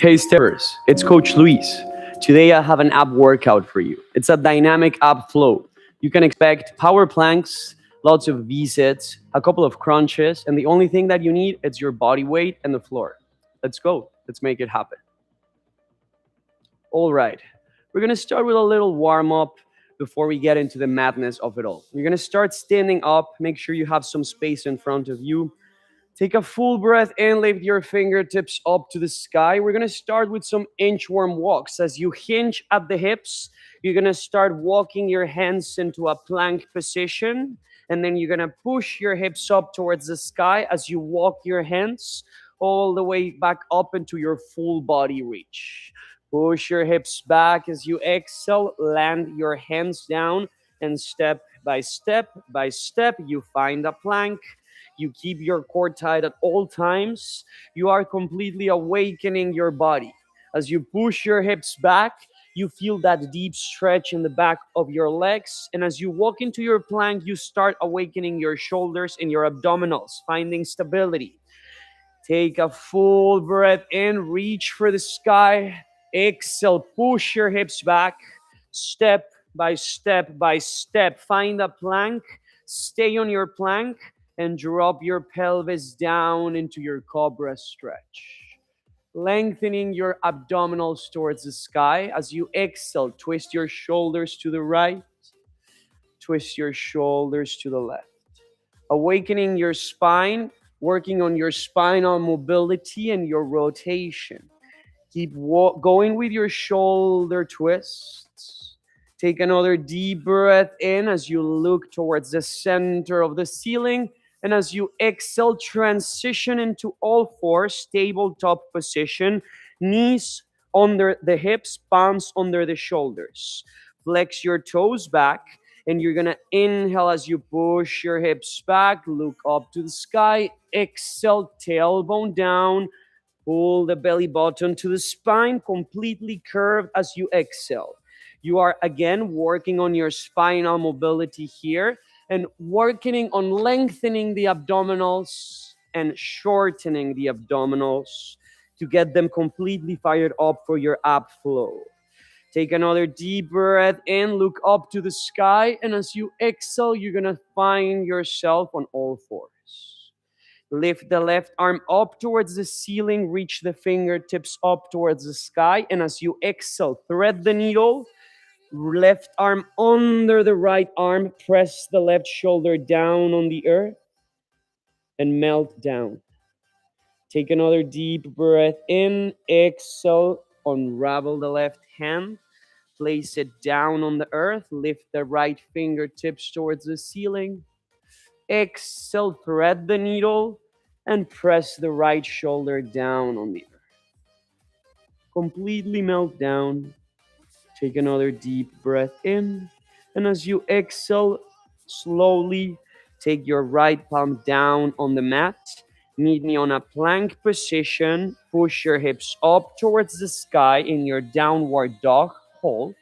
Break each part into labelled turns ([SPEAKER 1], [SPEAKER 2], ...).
[SPEAKER 1] Hey Steppers, it's Coach Luis. Today I have an ab workout for you. It's a dynamic ab flow. You can expect power planks, lots of V-sits, a couple of crunches, and the only thing that you need is your body weight and the floor. Let's go. Let's make it happen. All right. We're going to start with a little warm up before we get into the madness of it all. You're going to start standing up. Make sure you have some space in front of you. Take a full breath in, lift your fingertips up to the sky. We're gonna start with some inchworm walks. As you hinge at the hips, you're gonna start walking your hands into a plank position, and then you're gonna push your hips up towards the sky as you walk your hands all the way back up into your full body reach. Push your hips back as you exhale, land your hands down, and step by step by step, you find a plank. You keep your core tight at all times. You are completely awakening your body. As you push your hips back, you feel that deep stretch in the back of your legs. And as you walk into your plank, you start awakening your shoulders and your abdominals, finding stability. Take a full breath in, reach for the sky. Exhale, push your hips back, step by step by step. Find a plank, stay on your plank, and drop your pelvis down into your cobra stretch. Lengthening your abdominals towards the sky. As you exhale, twist your shoulders to the right, twist your shoulders to the left. Awakening your spine, working on your spinal mobility and your rotation. Keep going with your shoulder twists. Take another deep breath in as you look towards the center of the ceiling. And as you exhale, transition into all fours, tabletop position, knees under the hips, palms under the shoulders. Flex your toes back, and you're gonna inhale as you push your hips back, look up to the sky, exhale, tailbone down, pull the belly button to the spine, completely curved as you exhale. You are again working on your spinal mobility here and working on lengthening the abdominals and shortening the abdominals to get them completely fired up for your ab flow. Take another deep breath in, look up to the sky, and as you exhale, you're gonna find yourself on all fours. Lift the left arm up towards the ceiling, reach the fingertips up towards the sky, and as you exhale, thread the needle. Left arm under the right arm, press the left shoulder down on the earth and melt down. Take another deep breath in, exhale, unravel the left hand, place it down on the earth, lift the right fingertips towards the ceiling. Exhale, thread the needle and press the right shoulder down on the earth. Completely melt down. Take another deep breath in, and as you exhale, slowly take your right palm down on the mat. Meet me on a plank position. Push your hips up towards the sky in your downward dog hold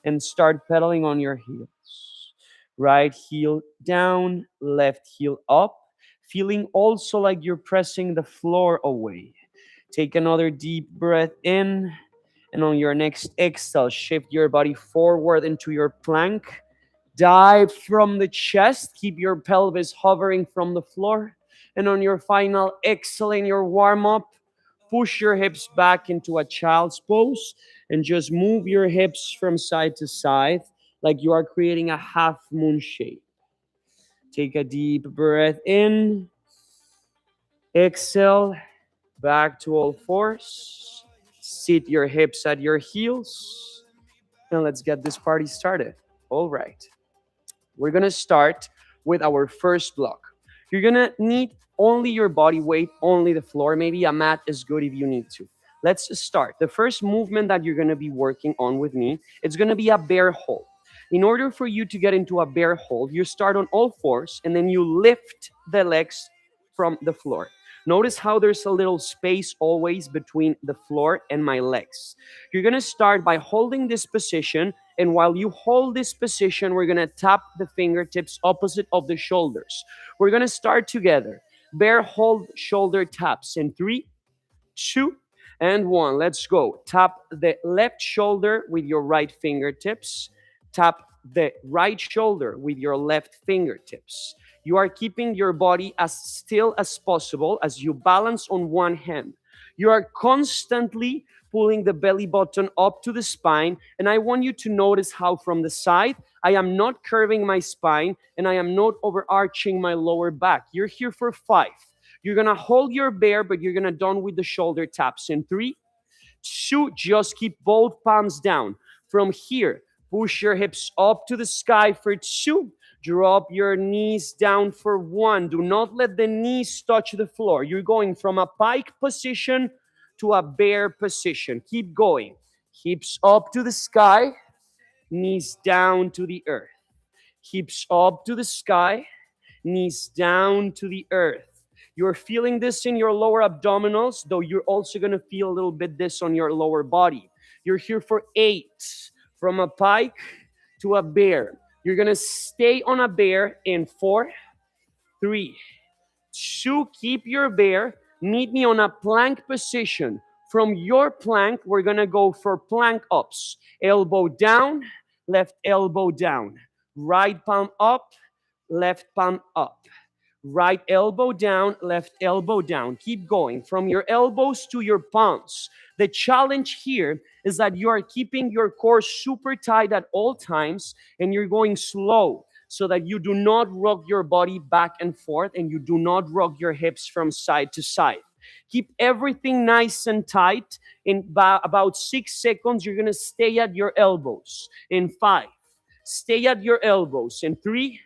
[SPEAKER 1] and start pedaling on your heels. Right heel down, left heel up, feeling also like you're pressing the floor away. Take another deep breath in. And on your next exhale, shift your body forward into your plank. Dive from the chest. Keep your pelvis hovering from the floor. And on your final exhale in your warm-up, push your hips back into a child's pose and just move your hips from side to side like you are creating a half moon shape. Take a deep breath in. Exhale, back to all fours. Sit your hips at your heels. And let's get this party started. All right. We're going to start with our first block. You're going to need only your body weight, only the floor. Maybe a mat is good if you need to. Let's start. The first movement that you're going to be working on with me, it's going to be a bear hold. In order for you to get into a bear hold, you start on all fours and then you lift the legs from the floor. Notice how there's a little space always between the floor and my legs. You're going to start by holding this position, and while you hold this position, we're going to tap the fingertips opposite of the shoulders. We're going to start together. Bear hold shoulder taps in 3, 2, and one. Let's go. Tap the left shoulder with your right fingertips. Tap the right shoulder with your left fingertips. You are keeping your body as still as possible as you balance on one hand. You are constantly pulling the belly button up to the spine. And I want you to notice how from the side, I am not curving my spine and I am not overarching my lower back. You're here for 5. You're going to hold your bear, but you're going to done with the shoulder taps in 3, 2, just keep both palms down. From here, push your hips up to the sky for 2. Drop your knees down for 1. Do not let the knees touch the floor. You're going from a pike position to a bear position. Keep going. Hips up to the sky, knees down to the earth. Hips up to the sky, knees down to the earth. You're feeling this in your lower abdominals, though you're also going to feel a little bit this on your lower body. You're here for 8. From a pike to a bear. You're going to stay on a bear in 4, 3, 2. Keep your bear. Meet me on a plank position. From your plank, we're going to go for plank ups. Elbow down, left elbow down. Right palm up, left palm up. Right elbow down, left elbow down. Keep going from your elbows to your palms. The challenge here is that you are keeping your core super tight at all times and you're going slow so that you do not rock your body back and forth and you do not rock your hips from side to side. Keep everything nice and tight. In about 6 seconds, you're going to stay at your elbows. In 5, stay at your elbows. In 3,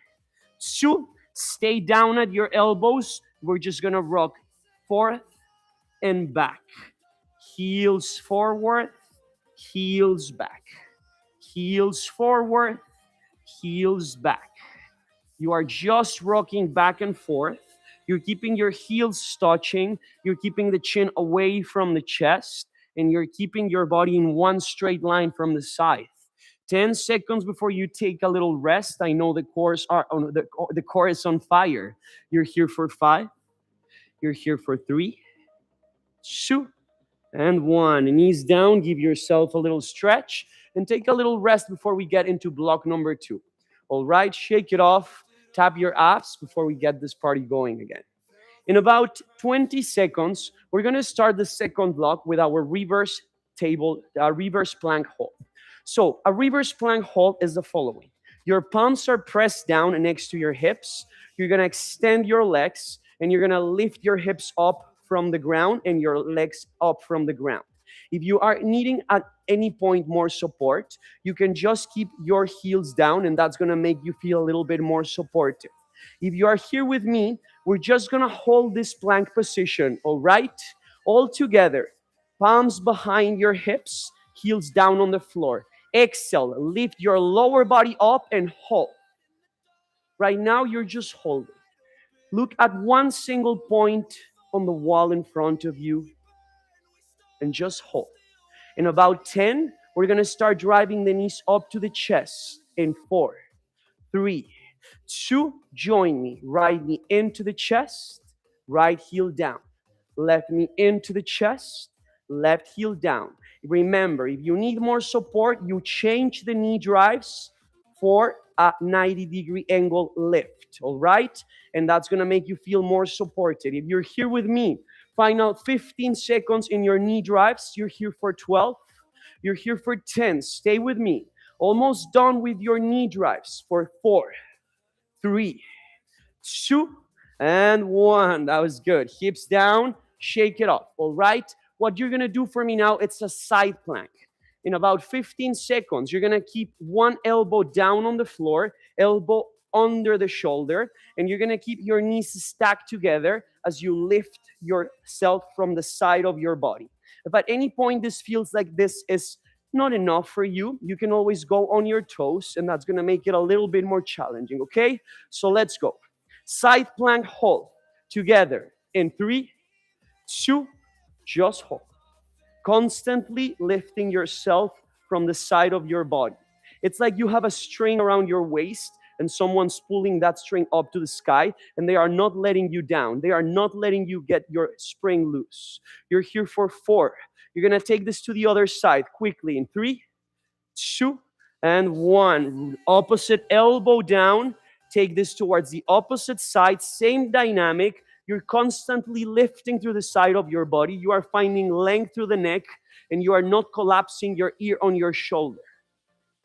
[SPEAKER 1] 2, stay down at your elbows. We're just going to rock forth and back. Heels forward, heels back. Heels forward, heels back. You are just rocking back and forth. You're keeping your heels touching. You're keeping the chin away from the chest. And you're keeping your body in one straight line from the side. 10 seconds before you take a little rest. I know the core is on fire. You're here for 5. You're here for 3, 2, and 1. Knees down. Give yourself a little stretch and take a little rest before we get into block number 2. All right, shake it off. Tap your abs before we get this party going again. In about 20 seconds, we're going to start the second block with our reverse plank hold. So a reverse plank hold is the following. Your palms are pressed down next to your hips. You're going to extend your legs and you're going to lift your hips up from the ground and your legs up from the ground. If you are needing at any point more support, you can just keep your heels down and that's going to make you feel a little bit more supportive. If you are here with me, we're just going to hold this plank position, all right? All together. Palms behind your hips, heels down on the floor. Exhale, lift your lower body up and hold. Right now, you're just holding. Look at one single point on the wall in front of you and just hold. In about 10, we're going to start driving the knees up to the chest. In 4, 3, 2, join me. Right knee into the chest, right heel down. Left knee into the chest, left heel down. Remember, if you need more support, you change the knee drives for a 90-degree angle lift, all right? And that's going to make you feel more supported. If you're here with me, final 15 seconds in your knee drives. You're here for 12. You're here for 10. Stay with me. Almost done with your knee drives for 4, 3, 2, and 1. That was good. Hips down, shake it off, all right? What you're going to do for me now, it's a side plank. In about 15 seconds, you're going to keep one elbow down on the floor, elbow under the shoulder, and you're going to keep your knees stacked together as you lift yourself from the side of your body. If at any point this feels like this is not enough for you, you can always go on your toes, and that's going to make it a little bit more challenging, okay? So let's go. Side plank hold together in 3, 2, just hold. Constantly lifting yourself from the side of your body. It's like you have a string around your waist and someone's pulling that string up to the sky, and they are not letting you down. They are not letting you get your spring loose. You're here for 4. You're going to take this to the other side quickly in 3, 2, and 1. Opposite elbow down. Take this towards the opposite side. Same dynamic. You're constantly lifting through the side of your body. You are finding length through the neck, and you are not collapsing your ear on your shoulder.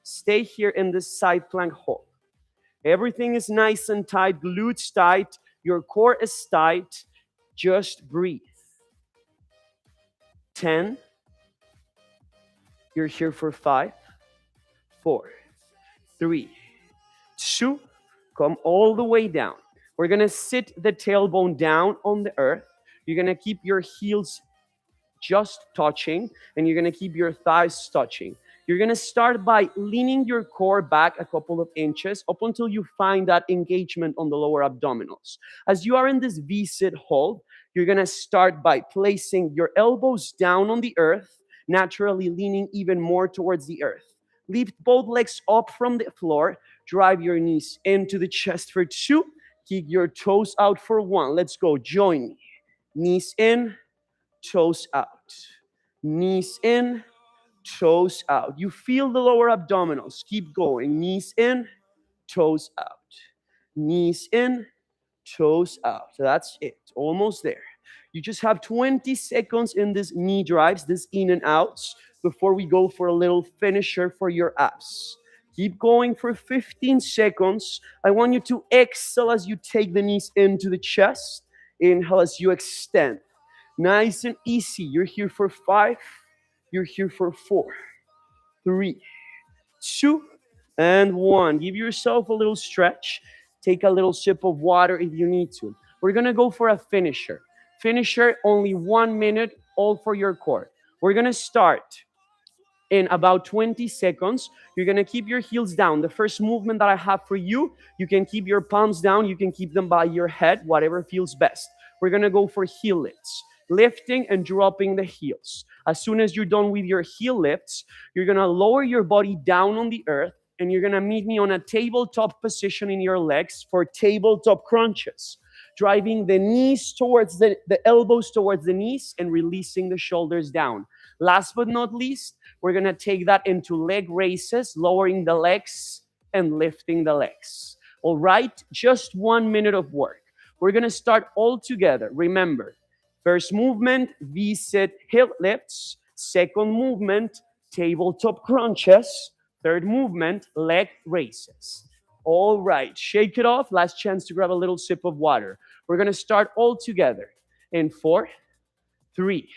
[SPEAKER 1] Stay here in this side plank hold. Everything is nice and tight, glutes tight, your core is tight. Just breathe. 10. You're here for 5, 4, 3, 2. Come all the way down. We're going to sit the tailbone down on the earth. You're going to keep your heels just touching, and you're going to keep your thighs touching. You're going to start by leaning your core back a couple of inches up until you find that engagement on the lower abdominals. As you are in this V-sit hold, you're going to start by placing your elbows down on the earth, naturally leaning even more towards the earth. Lift both legs up from the floor. Drive your knees into the chest for 2. Kick your toes out for 1. Let's go. Join me. Knees in, toes out. Knees in, toes out. You feel the lower abdominals. Keep going. Knees in, toes out. Knees in, toes out. So that's it. Almost there. You just have 20 seconds in this knee drives, this in and outs, before we go for a little finisher for your abs. Keep going for 15 seconds. I want you to exhale as you take the knees into the chest. Inhale as you extend. Nice and easy. You're here for 5. You're here for 4, 3, 2, and 1. Give yourself a little stretch. Take a little sip of water if you need to. We're going to go for a finisher. Finisher, only 1 minute, all for your core. We're going to start in about 20 seconds. You're going to keep your heels down. The first movement that I have for you, you can keep your palms down. You can keep them by your head, whatever feels best. We're going to go for heel lifts, lifting and dropping the heels. As soon as you're done with your heel lifts, you're going to lower your body down on the earth, and you're going to meet me on a tabletop position in your legs for tabletop crunches. Driving the knees towards the elbows towards the knees and releasing the shoulders down. Last but not least, we're going to take that into leg raises, lowering the legs and lifting the legs. All right, just 1 minute of work. We're going to start all together. Remember, first movement, V-sit heel lifts. Second movement, tabletop crunches. Third movement, leg raises. All right, shake it off. Last chance to grab a little sip of water. We're going to start all together in 4, 3,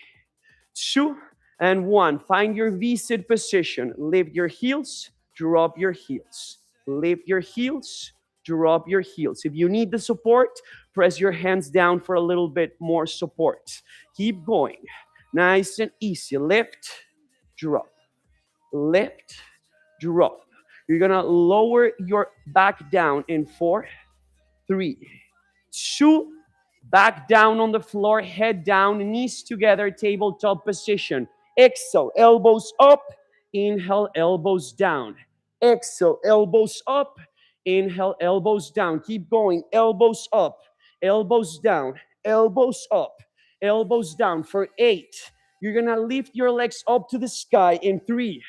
[SPEAKER 1] 2, and 1. Find your V-sit position. Lift your heels, drop your heels. Lift your heels, drop your heels. If you need the support, press your hands down for a little bit more support. Keep going. Nice and easy. Lift, drop. Lift, drop. You're going to lower your back down in 4, 3, 2. Back down on the floor, head down, knees together, tabletop position. Exhale, elbows up. Inhale, elbows down. Exhale, elbows up. Inhale, elbows down. Keep going. Elbows up, elbows down, elbows up, elbows down. For 8, you're going to lift your legs up to the sky in 3,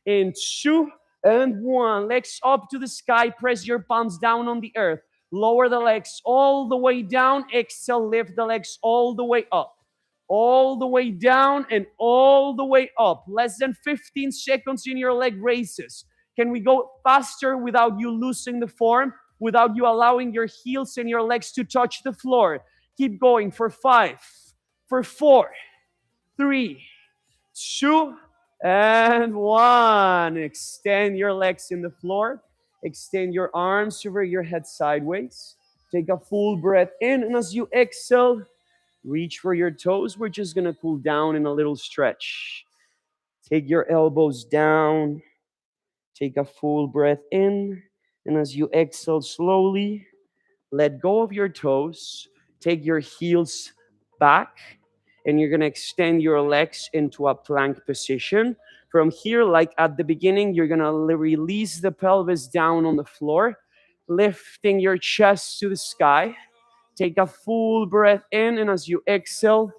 [SPEAKER 1] in 2, and 1. Legs up to the sky. Press your palms down on the earth. Lower the legs all the way down. Exhale, lift the legs all the way up. All the way down and all the way up. Less than 15 seconds in your leg raises. Can we go faster without you losing the form? Without you allowing your heels and your legs to touch the floor? Keep going for 5, for 4, 3, 2, and 1. Extend your legs in the floor. Extend your arms over your head sideways. Take a full breath in, and as you exhale, reach for your toes. We're just going to cool down in a little stretch. Take your elbows down. Take a full breath in, and as you exhale slowly, let go of your toes. Take your heels back, and you're going to extend your legs into a plank position. From here, like at the beginning, you're going to release the pelvis down on the floor. lifting your chest to the sky. Take a full breath in, and as you exhale,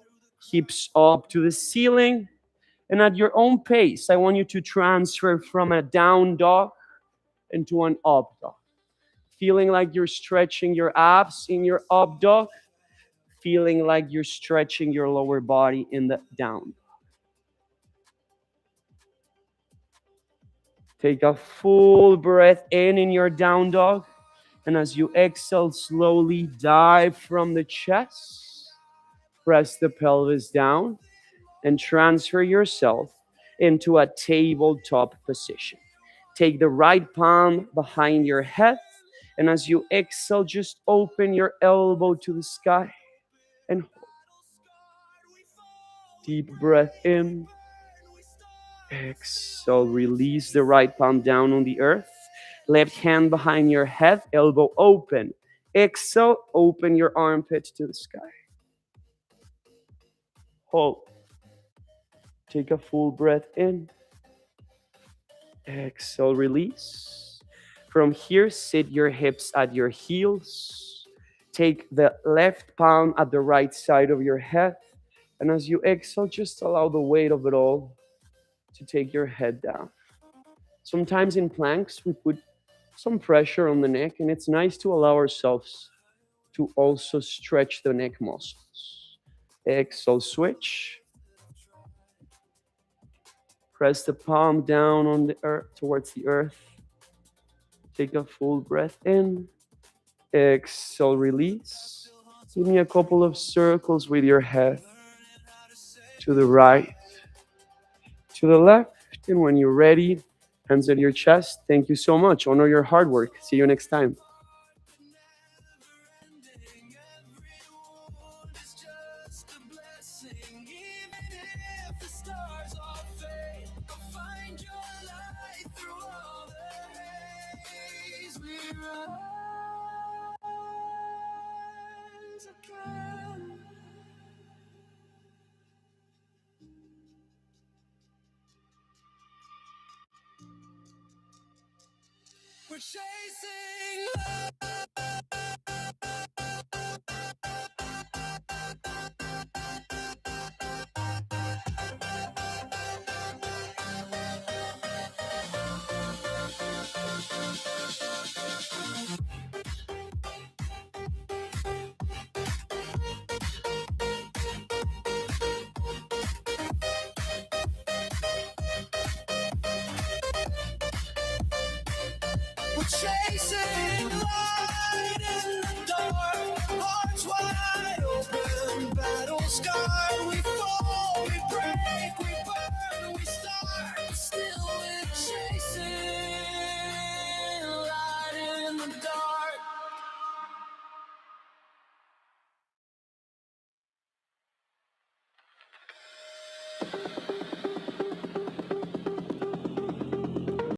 [SPEAKER 1] hips up to the ceiling. And at your own pace, I want you to transfer from a down dog into an up dog. Feeling like you're stretching your abs in your up dog, feeling like you're stretching your lower body in the down. Take a full breath in your down dog. And as you exhale, slowly dive from the chest. Press the pelvis down and transfer yourself into a tabletop position. Take the right palm behind your head. And as you exhale, just open your elbow to the sky and hold. Deep breath in. Exhale, release the right palm down on the earth. Left hand behind your head, elbow open. Exhale, open your armpit to the sky. Hold. Take a full breath in. Exhale, release. From here, sit your hips at your heels. Take the left palm at the right side of your head. And as you exhale, just allow the weight of it all to take your head down. Sometimes in planks, we put some pressure on the neck, and it's nice to allow ourselves to also stretch the neck muscles. Exhale, switch. Press the palm down on the earth, towards the earth. Take a full breath in. Exhale, release. Give me a couple of circles with your head to the right, to the left, and when you're ready, hands on your chest. Thank you so much. Honor your hard work. See you next time.
[SPEAKER 2] We're chasing We're chasing light in the dark, hearts wide open, battle scarred. We fall, we break, we burn, we start. Still we're chasing light in the dark.